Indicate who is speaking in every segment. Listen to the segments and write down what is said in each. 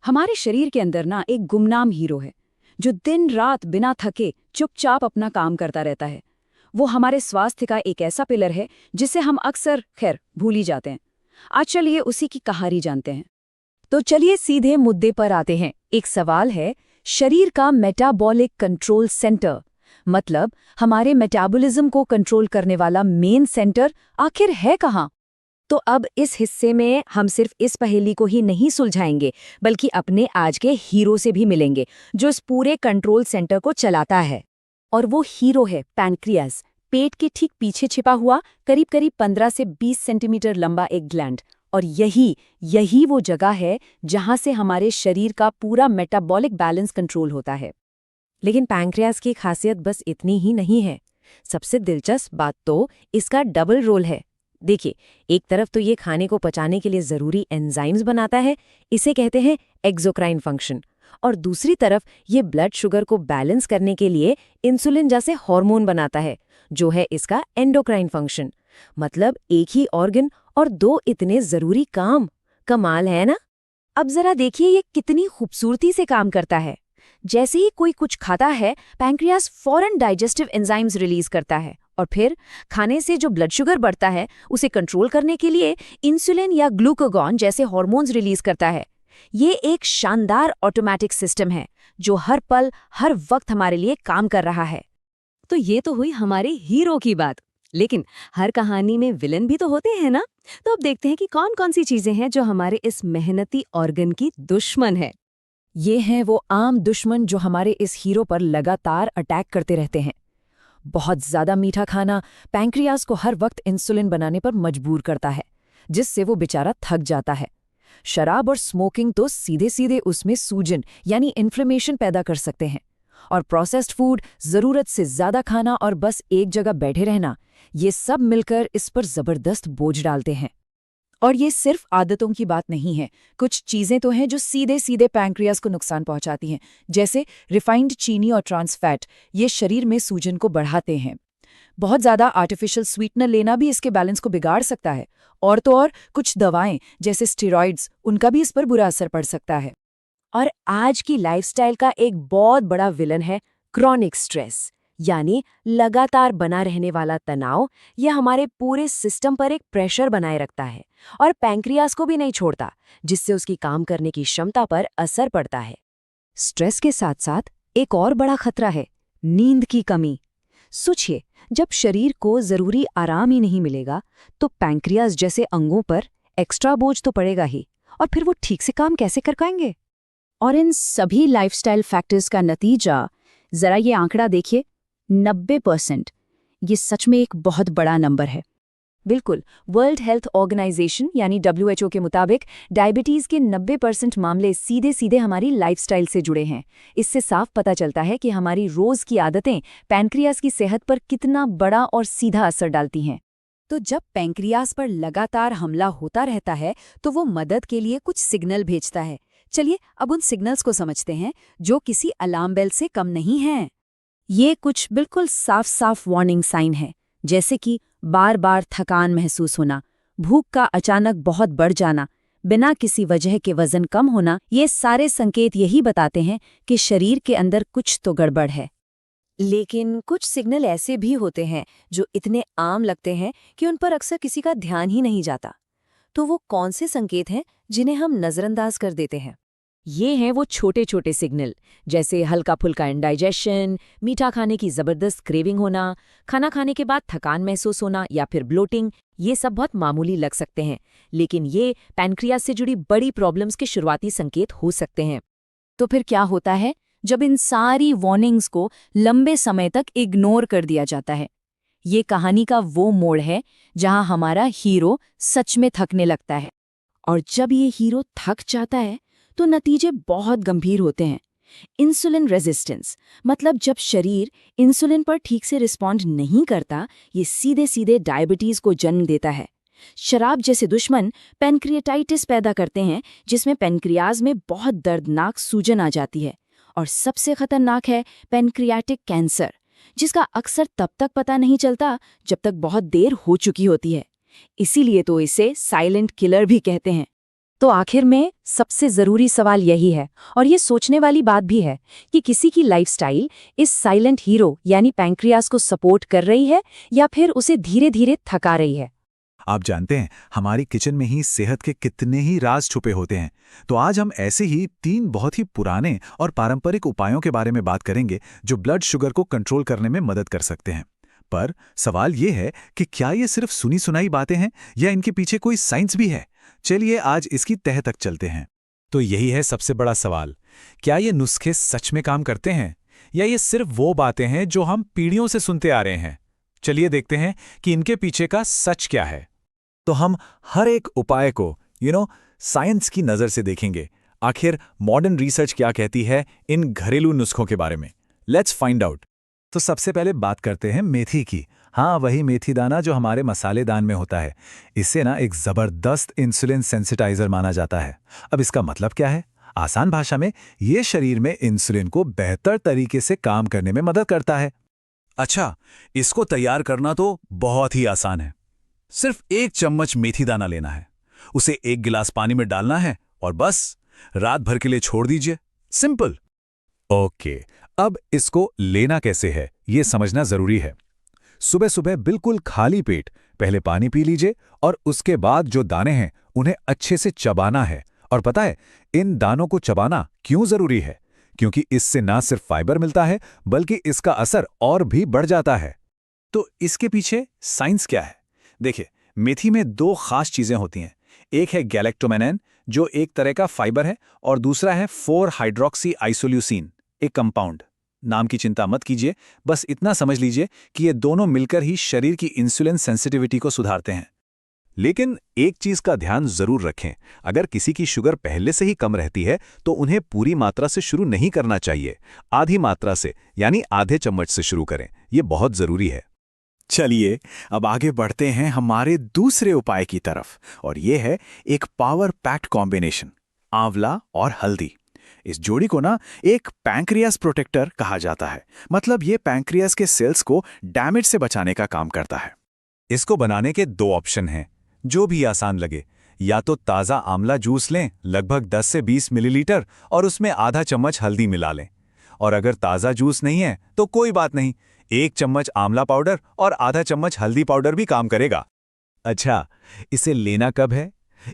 Speaker 1: हमारे शरीर के अंदर ना एक गुमनाम हीरो है जो दिन रात बिना थके चुपचाप अपना काम करता रहता है। वो हमारे स्वास्थ्य का एक ऐसा पिलर है जिसे हम अक्सर खैर भूल ही जाते हैं। आज चलिए उसी की कहानी जानते हैं। तो चलिए सीधे मुद्दे पर आते हैं। एक सवाल है, शरीर का मेटाबॉलिक कंट्रोल सेंटर, मतलब हमारे मेटाबॉलिज्म को कंट्रोल करने वाला मेन सेंटर आखिर है कहाँ? तो अब इस हिस्से में हम सिर्फ इस पहेली को ही नहीं सुलझाएंगे, बल्कि अपने आज के हीरो से भी मिलेंगे जो इस पूरे कंट्रोल सेंटर को चलाता है। और वो हीरो है पैनक्रियाज, पेट के ठीक पीछे छिपा हुआ करीब करीब 15 से 20 सेंटीमीटर लंबा एक ग्लैंड। और यही वो जगह है जहां से हमारे शरीर का पूरा मेटाबॉलिक बैलेंस कंट्रोल होता है।
Speaker 2: लेकिन पैंक्रियाज की खासियत बस इतनी ही नहीं है। सबसे दिलचस्प बात तो इसका डबल रोल है। देखिए, एक तरफ तो ये खाने को पचाने के लिए ज़रूरी एंजाइम्स बनाता है, इसे कहते हैं एक्सोक्राइन फंक्शन, और दूसरी तरफ ये ब्लड शुगर को बैलेंस करने के लिए इंसुलिन जैसे हार्मोन बनाता है, जो है इसका एंडोक्राइन फंक्शन। मतलब एक ही ऑर्गन और दो इतने ज़रूरी काम। कमाल है ना?
Speaker 1: अब जरा देखिए ये कितनी खूबसूरती से काम करता है। जैसे ही कोई कुछ खाता है, पैंक्रियाज फौरन डाइजेस्टिव एंजाइम्स रिलीज करता है और फिर खाने से जो ब्लड शुगर बढ़ता है उसे कंट्रोल करने के लिए इंसुलिन या ग्लूकागॉन जैसे हार्मोन्स रिलीज करता है। ये एक शानदार ऑटोमेटिक सिस्टम है जो हर पल हर वक्त हमारे लिए काम कर रहा है।
Speaker 2: तो ये तो हुई हमारे हीरो की बात, लेकिन हर कहानी में विलन भी तो होते हैं ना? तो अब देखते हैं कि कौन कौन सी चीजें हैं जो हमारे इस मेहनती ऑर्गन की दुश्मन है।
Speaker 1: ये हैं वो आम दुश्मन जो हमारे इस हीरो पर लगातार अटैक करते रहते हैं। बहुत ज्यादा मीठा खाना पैंक्रियाज को हर वक्त इंसुलिन बनाने पर मजबूर करता है, जिससे वो बेचारा थक जाता है। शराब और स्मोकिंग तो सीधे सीधे उसमें सूजन यानी इन्फ्लेमेशन पैदा कर सकते हैं। और प्रोसेस्ड फूड, जरूरत से ज्यादा खाना और बस एक जगह बैठे रहना, ये सब मिलकर इस पर जबरदस्त बोझ डालते हैं। और ये सिर्फ आदतों की बात नहीं है, कुछ चीजें तो हैं जो सीधे सीधे पैंक्रियाज को नुकसान पहुंचाती हैं, जैसे रिफाइंड चीनी और ट्रांस फैट। ये शरीर में सूजन को बढ़ाते हैं। बहुत ज्यादा आर्टिफिशियल स्वीटनर लेना भी इसके बैलेंस को बिगाड़ सकता है। और तो और कुछ दवाएं जैसे स्टेरॉइड्स, उनका भी इस पर बुरा असर पड़ सकता है।
Speaker 2: और आज की लाइफस्टाइल का एक बहुत बड़ा विलन है क्रॉनिक स्ट्रेस, यानी लगातार बना रहने वाला तनाव। यह हमारे पूरे सिस्टम पर एक प्रेशर बनाए रखता है और पैंक्रियाज को भी नहीं छोड़ता, जिससे उसकी काम करने की क्षमता पर असर पड़ता है।
Speaker 1: स्ट्रेस के साथ साथ एक और बड़ा खतरा है, नींद की कमी। सोचिए, जब शरीर को जरूरी आराम ही नहीं मिलेगा तो पैंक्रियाज जैसे अंगों पर एक्स्ट्रा बोझ तो पड़ेगा ही, और फिर वो ठीक से काम कैसे कर पाएंगे? और इन सभी लाइफस्टाइल फैक्टर्स का नतीजा, जरा ये आंकड़ा देखिए, 90%। ये सच में एक बहुत बड़ा नंबर है। बिल्कुल, वर्ल्ड हेल्थ ऑर्गेनाइजेशन यानी WHO के मुताबिक डायबिटीज़ के 90% मामले सीधे सीधे हमारी लाइफस्टाइल से जुड़े हैं। इससे साफ पता चलता है कि हमारी रोज़ की आदतें पैंक्रियाज की सेहत पर कितना बड़ा और सीधा असर डालती हैं। तो जब पैंक्रियाज पर लगातार हमला होता रहता है तो वो मदद के लिए कुछ सिग्नल भेजता है। चलिए अब उन सिग्नल्स को समझते हैं, जो किसी अलार्म बेल से कम नहीं हैं। ये कुछ बिल्कुल साफ साफ वार्निंग साइन है, जैसे कि बार बार थकान महसूस होना, भूख का अचानक बहुत बढ़ जाना, बिना किसी वजह के वजन कम होना। ये सारे संकेत यही बताते हैं कि शरीर के अंदर कुछ तो गड़बड़ है।
Speaker 2: लेकिन कुछ सिग्नल ऐसे भी होते हैं जो इतने आम लगते हैं कि उन पर अक्सर किसी का ध्यान ही नहीं जाता। तो वो कौन से संकेत हैं जिन्हें हम नज़रअंदाज कर देते हैं?
Speaker 1: ये हैं वो छोटे छोटे सिग्नल, जैसे हल्का फुल्का इंडाइजेशन, मीठा खाने की ज़बरदस्त क्रेविंग होना, खाना खाने के बाद थकान महसूस होना या फिर ब्लोटिंग। ये सब बहुत मामूली लग सकते हैं, लेकिन ये पैंक्रियाज से जुड़ी बड़ी प्रॉब्लम्स के शुरुआती संकेत हो सकते हैं। तो फिर क्या होता है जब इन सारी वार्निंग्स को लंबे समय तक इग्नोर कर दिया जाता है? ये कहानी का वो मोड़ है जहां हमारा हीरो सच में थकने लगता है। और जब ये हीरो थक जाता है तो नतीजे बहुत गंभीर होते हैं। इंसुलिन रेजिस्टेंस, मतलब जब शरीर इंसुलिन पर ठीक से रिस्पॉन्ड नहीं करता, ये सीधे सीधे डायबिटीज को जन्म देता है। शराब जैसे दुश्मन पैनक्रियाटाइटिस पैदा करते हैं, जिसमें पैनक्रियाज में बहुत दर्दनाक सूजन आ जाती है। और सबसे खतरनाक है पैनक्रियाटिक कैंसर, जिसका अक्सर तब तक पता नहीं चलता जब तक बहुत देर हो चुकी होती है। इसीलिए तो इसे साइलेंट किलर भी कहते हैं।
Speaker 2: तो आखिर में सबसे जरूरी सवाल यही है, और ये सोचने वाली बात भी है, कि किसी की लाइफस्टाइल इस साइलेंट हीरो यानी पैंक्रियाज को सपोर्ट कर रही है या फिर उसे धीरे धीरे थका रही है।
Speaker 3: आप जानते हैं, हमारी किचन में ही सेहत के कितने ही राज छुपे होते हैं। तो आज हम ऐसे ही 3 बहुत ही पुराने और पारंपरिक उपायों के बारे में बात करेंगे जो ब्लड शुगर को कंट्रोल करने में मदद कर सकते हैं। पर सवाल ये है कि क्या ये सिर्फ सुनी सुनाई बातें हैं या इनके पीछे कोई साइंस भी है? चलिए आज इसकी तह तक चलते हैं। तो यही है सबसे बड़ा सवाल, क्या ये नुस्खे सच में काम करते हैं या ये सिर्फ वो बातें हैं जो हम पीढ़ियों से सुनते आ रहे हैं? चलिए देखते हैं कि इनके पीछे का सच क्या है। तो हम हर एक उपाय को साइंस की नज़र से देखेंगे। आखिर मॉडर्न रिसर्च क्या कहती है इन घरेलू नुस्खों के बारे में। Let's find out. तो सबसे पहले बात करते हैं मेथी की। हाँ, वही मेथी दाना जो हमारे मसालेदान में होता है। इससे एक ज़बरदस्त इंसुलिन सेंसिटाइजर माना जाता है। अब इसका मतलब क्या है? आसान भाषा में ये शरीर में इंसुलिन को बेहतर तरीके से काम करने में मदद करता है। अच्छा, इसको तैयार करना तो बहुत ही आसान है। सिर्फ 1 चम्मच मेथी दाना लेना है, उसे 1 गिलास पानी में डालना है और बस रात भर के लिए छोड़ दीजिए। सिंपल। ओके, अब इसको लेना कैसे है ये समझना जरूरी है। सुबह सुबह बिल्कुल खाली पेट पहले पानी पी लीजिए और उसके बाद जो दाने हैं उन्हें अच्छे से चबाना है। और पता है इन दानों को चबाना क्यों जरूरी है? क्योंकि इससे ना सिर्फ फाइबर मिलता है बल्कि इसका असर और भी बढ़ जाता है। तो इसके पीछे साइंस क्या है? देखिए, मेथी में 2 खास चीजें होती हैं। एक है गैलेक्टोमेनिन जो एक तरह का फाइबर है और दूसरा है 4-हाइड्रोक्सी आइसोल्यूसिन, एक कंपाउंड। नाम की चिंता मत कीजिए, बस इतना समझ लीजिए कि ये दोनों मिलकर ही शरीर की इंसुलिन सेंसिटिविटी को सुधारते हैं। लेकिन एक चीज का ध्यान जरूर रखें, अगर किसी की शुगर पहले से ही कम रहती है तो उन्हें पूरी मात्रा से शुरू नहीं करना चाहिए। आधी मात्रा से यानी आधे चम्मच से शुरू करें, ये बहुत जरूरी है। चलिए अब आगे बढ़ते हैं हमारे दूसरे उपाय की तरफ, और ये है एक पावर पैक्ड कॉम्बिनेशन, आंवला और हल्दी। इस जोड़ी को एक पैंक्रियास प्रोटेक्टर कहा जाता है। मतलब ये पैंक्रियास के सेल्स को डैमेज से बचाने का काम करता है। इसको बनाने के 2 ऑप्शन हैं, जो भी आसान लगे। या तो ताज़ा आंवला जूस लें, लगभग 10 से 20 मिलीलीटर, और उसमें आधा चम्मच हल्दी मिला लें। और अगर ताज़ा जूस नहीं है तो कोई बात नहीं, 1 चम्मच आंवला पाउडर और आधा चम्मच हल्दी पाउडर भी काम करेगा। अच्छा, इसे लेना कब है?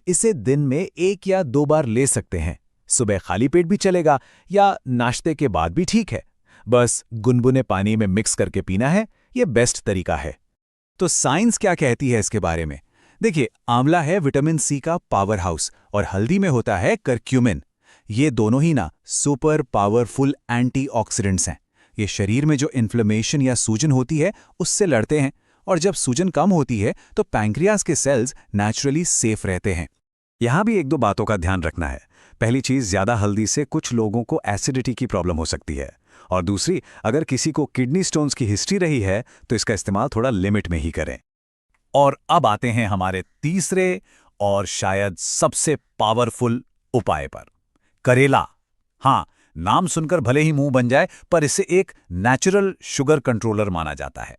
Speaker 3: इसे दिन में 1 या 2 बार ले सकते हैं। सुबह खाली पेट भी चलेगा या नाश्ते के बाद भी ठीक है। बस गुनगुने पानी में मिक्स करके पीना है, ये बेस्ट तरीका है। तो साइंस क्या कहती है इसके बारे में? देखिए, आंवला है विटामिन सी का पावर हाउस और हल्दी में होता है करक्यूमिन। ये दोनों ही सुपर पावरफुल एंटीऑक्सीडेंट्स हैं। ये शरीर में जो इन्फ्लेमेशन या सूजन होती है उससे लड़ते हैं, और जब सूजन कम होती है तो पैंक्रियास के सेल्स नेचुरली सेफ रहते हैं। यहाँ भी 1-2 बातों का ध्यान रखना है। पहली चीज़, ज़्यादा हल्दी से कुछ लोगों को एसिडिटी की प्रॉब्लम हो सकती है। और दूसरी, अगर किसी को किडनी स्टोन्स की हिस्ट्री रही है तो इसका इस्तेमाल थोड़ा लिमिट में ही करें। और अब आते हैं हमारे तीसरे और शायद सबसे पावरफुल उपाय पर, करेला। हाँ, नाम सुनकर भले ही मुंह बन जाए, पर इसे एक नेचुरल शुगर कंट्रोलर माना जाता है।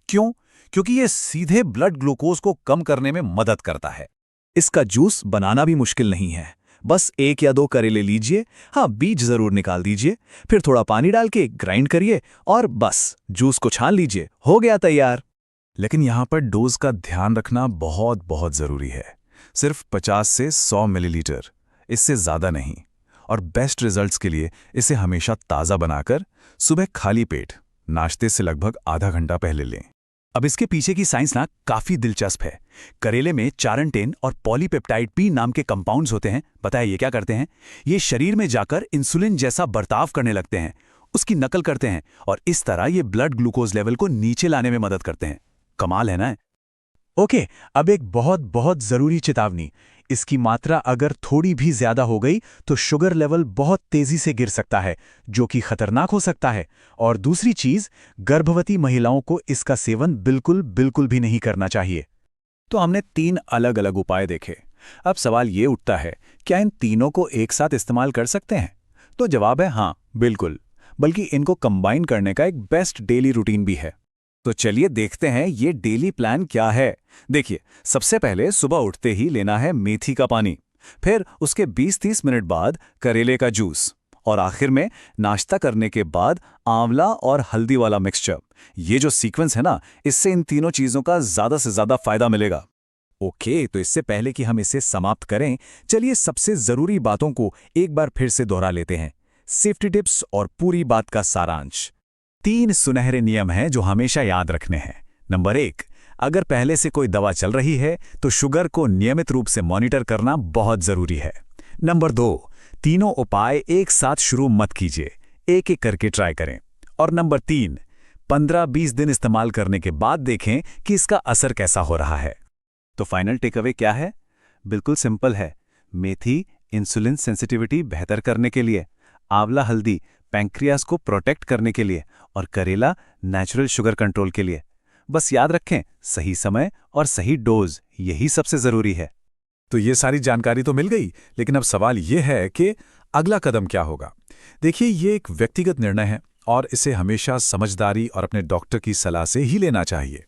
Speaker 3: क्यों? क्योंकि ये सीधे ब्लड ग्लूकोज को कम करने में मदद करता है। इसका जूस बनाना भी मुश्किल नहीं है। बस 1 या 2 करेले लीजिए, हाँ बीज जरूर निकाल दीजिए, फिर थोड़ा पानी डाल के ग्राइंड करिए और बस जूस को छान लीजिए, हो गया तैयार। लेकिन यहाँ पर डोज का ध्यान रखना बहुत बहुत जरूरी है। सिर्फ 50 से 100 मिलीलीटर, इससे ज़्यादा नहीं। और बेस्ट रिजल्ट्स के लिए इसे हमेशा ताज़ा बनाकर सुबह खाली पेट नाश्ते से लगभग आधा घंटा पहले लें। अब इसके पीछे की साइंस काफ़ी दिलचस्प है। करेले में चारंटेन और पॉलीपेप्टाइड पी नाम के कंपाउंड्स होते हैं। पता है ये क्या करते हैं? ये शरीर में जाकर इंसुलिन जैसा बर्ताव करने लगते हैं, उसकी नकल करते हैं, और इस तरह ये ब्लड ग्लूकोज लेवल को नीचे लाने में मदद करते हैं। कमाल है ना? ओके, अब एक बहुत बहुत ज़रूरी चेतावनी। इसकी मात्रा अगर थोड़ी भी ज़्यादा हो गई तो शुगर लेवल बहुत तेज़ी से गिर सकता है, जो कि खतरनाक हो सकता है। और दूसरी चीज़, गर्भवती महिलाओं को इसका सेवन बिल्कुल बिल्कुल भी नहीं करना चाहिए। तो हमने 3 अलग अलग उपाय देखे। अब सवाल ये उठता है, क्या इन तीनों को एक साथ इस्तेमाल कर सकते हैं? तो जवाब है हाँ, बिल्कुल। बल्कि इनको कंबाइन करने का एक बेस्ट डेली रूटीन भी है। तो चलिए देखते हैं ये डेली प्लान क्या है। देखिए, सबसे पहले सुबह उठते ही लेना है मेथी का पानी। फिर उसके 20-30 मिनट बाद करेले का जूस, और आखिर में नाश्ता करने के बाद आंवला और हल्दी वाला मिक्सचर। ये जो सीक्वेंस है ना, इससे इन तीनों चीजों का ज्यादा से ज्यादा फायदा मिलेगा। ओके, तो इससे पहले कि हम इसे समाप्त करें, चलिए सबसे जरूरी बातों को एक बार फिर से दोहरा लेते हैं। सेफ्टी टिप्स और पूरी बात का सारांश। 3 सुनहरे नियम हैं जो हमेशा याद रखने हैं। नंबर 1, अगर पहले से कोई दवा चल रही है तो शुगर को नियमित रूप से मॉनिटर करना बहुत जरूरी है। नंबर 2, तीनों उपाय एक साथ शुरू मत कीजिए, एक एक करके ट्राई करें। और नंबर 3, 15-20 दिन इस्तेमाल करने के बाद देखें कि इसका असर कैसा हो रहा है। तो फाइनल टेकअवे क्या है? बिल्कुल सिंपल है। मेथी इंसुलिन सेंसिटिविटी बेहतर करने के लिए, आंवला हल्दी पैंक्रियाज को प्रोटेक्ट करने के लिए, और करेला नेचुरल शुगर कंट्रोल के लिए। बस याद रखें, सही समय और सही डोज, यही सबसे जरूरी है। तो ये सारी जानकारी तो मिल गई, लेकिन अब सवाल ये है कि अगला कदम क्या होगा? देखिए, ये एक व्यक्तिगत निर्णय है और इसे हमेशा समझदारी और अपने डॉक्टर की सलाह से ही लेना चाहिए।